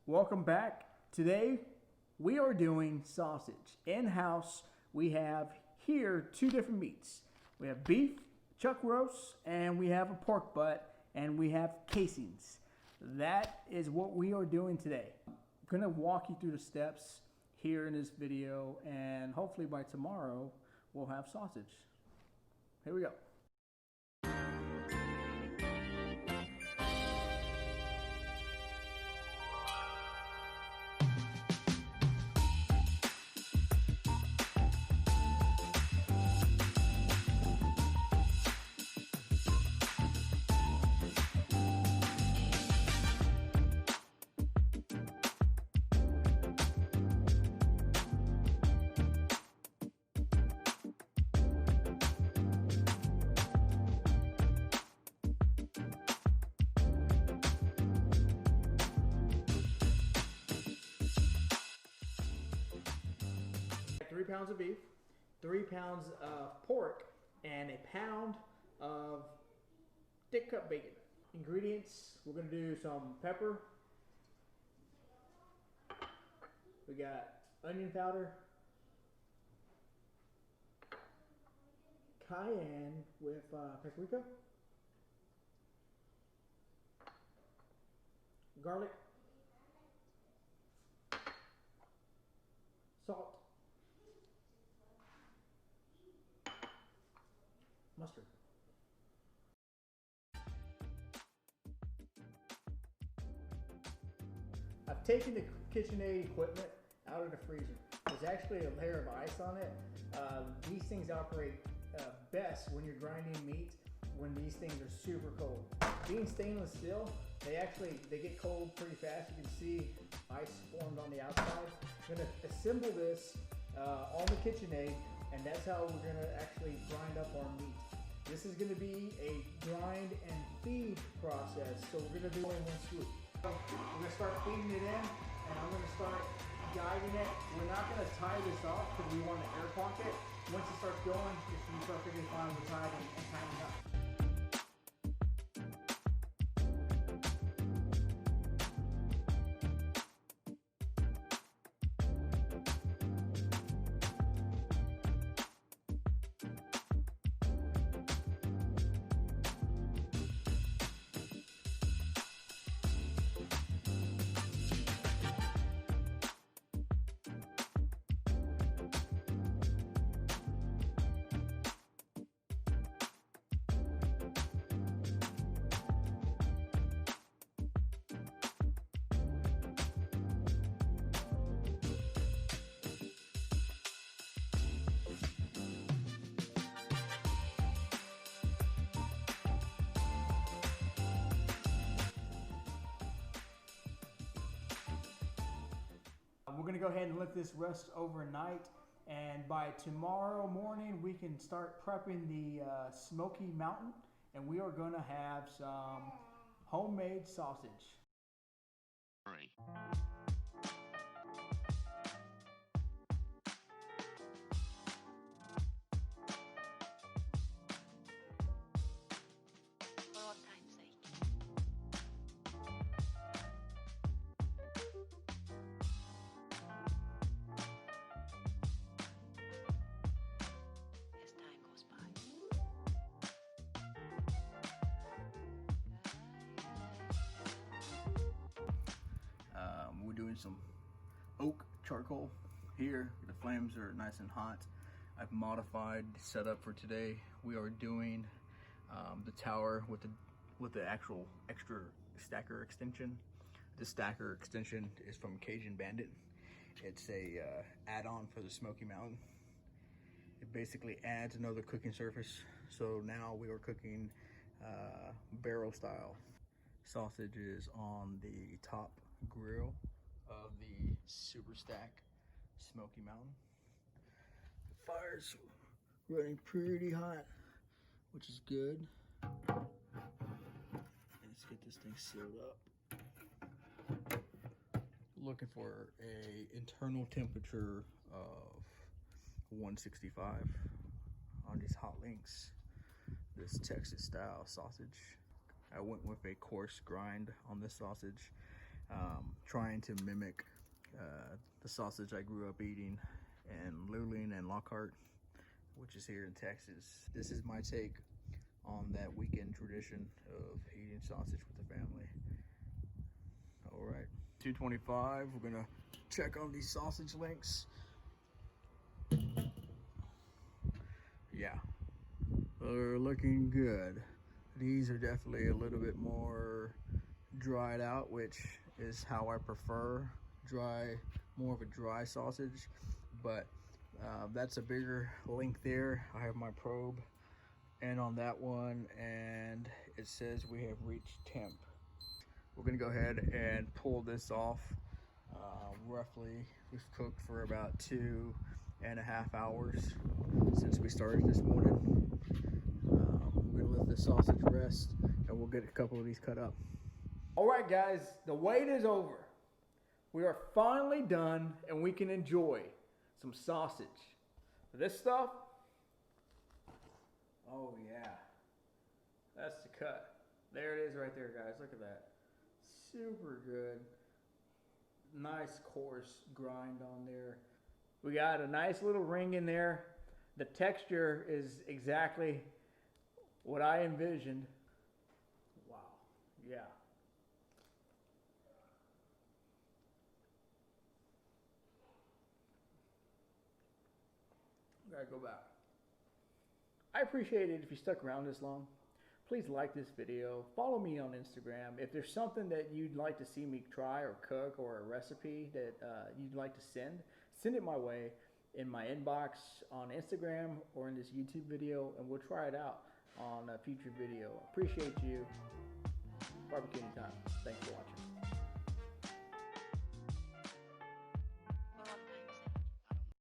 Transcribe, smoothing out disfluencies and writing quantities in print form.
Welcome back. Today we are doing sausage. In-house we have here two different meats. We have beef, chuck roast, and we have a pork butt, and we have casings. That is what we are doing today. I'm gonna walk you through the steps here in this video, and hopefully by tomorrow we'll have sausage. Here we go. 3 pounds of beef, 3 pounds of pork, and a pound of thick cut bacon. Ingredients, we're going to do some pepper. We got onion powder, cayenne with paprika, garlic, salt, mustard. I've taken the KitchenAid equipment out of the freezer. There's actually a layer of ice on it. These things operate best when you're grinding meat when these things are super cold. Being stainless steel, they get cold pretty fast. You can see ice formed on the outside. I'm gonna assemble this on the KitchenAid, and that's how we're gonna actually grind up our meat. This is gonna be a grind and feed process, so we're gonna do it in one swoop. We're gonna start feeding it in, and I'm gonna start guiding it. We're not gonna tie this off because we want to air pocket. Once it starts going, it's gonna be perfectly fine with tied and tying up. We're gonna go ahead and let this rest overnight, and by tomorrow morning we can start prepping the Smoky Mountain, and we are gonna have some homemade sausage. Right. We're doing some oak charcoal here. The flames are nice and hot. I've modified the setup for today. We are doing the tower with the actual extra stacker extension. The stacker extension is from Cajun Bandit. It's a add-on for the Smoky Mountain. It basically adds another cooking surface. So now we are cooking barrel style sausages on the top grill of the Super Stack Smoky Mountain. The fire's running pretty hot, which is good. Let's get this thing sealed up. Looking for a internal temperature of 165 on these hot links. This Texas style sausage. I went with a coarse grind on this sausage. trying to mimic the sausage I grew up eating in Luling and Lockhart, which is here in Texas. This is my take on that weekend tradition of eating sausage with the family. All right, 225. We're gonna check on these sausage links. Yeah, they're looking good. These are definitely a little bit more dried out, which is how I prefer more of a dry sausage. But that's a bigger link there. I have my probe and on that one, and it says we have reached temp. We're gonna go ahead and pull this off. Roughly, we've cooked for about 2.5 hours since we started this morning. We're gonna let the sausage rest and we'll get a couple of these cut up. All right, guys, the wait is over. We are finally done and we can enjoy some sausage. This stuff, oh yeah, that's the cut. There it is right there, guys. Look at that. Super good. Nice coarse grind on there. We got a nice little ring in there. The texture is exactly what I envisioned. Wow, yeah. Gotta go back. I appreciate it if you stuck around this long. Please like this video. Follow me on Instagram. If there's something that you'd like to see me try or cook or a recipe that you'd like to send it my way in my inbox on Instagram or in this YouTube video, and we'll try it out on a future video. Appreciate you. BBQ Anytime. Thanks for watching.